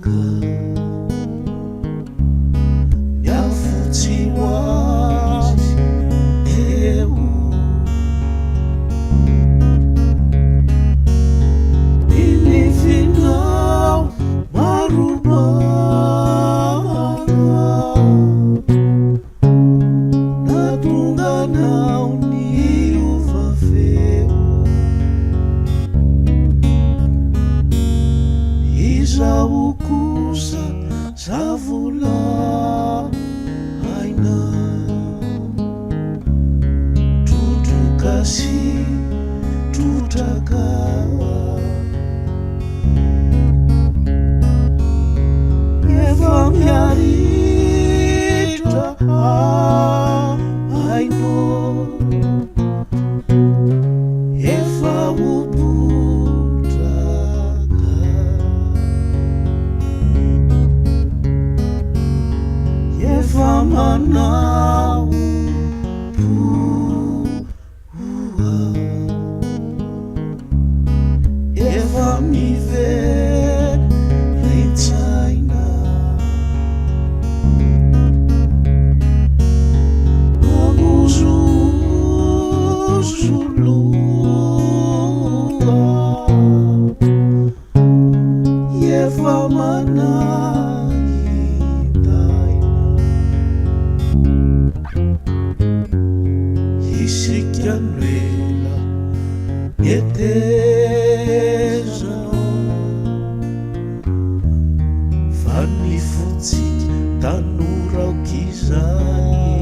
tonga miafotsy hoazy eo ninifinao maromana natonganao ny ovaveo izao kosa zavolaina trotroka sy trotraka efa miaritra hainao efa hobotraka efa manao boa efa miveritsaina magozozoloa efa manahitaina isika noela mieteza fa ny fotsika tanora aok'izany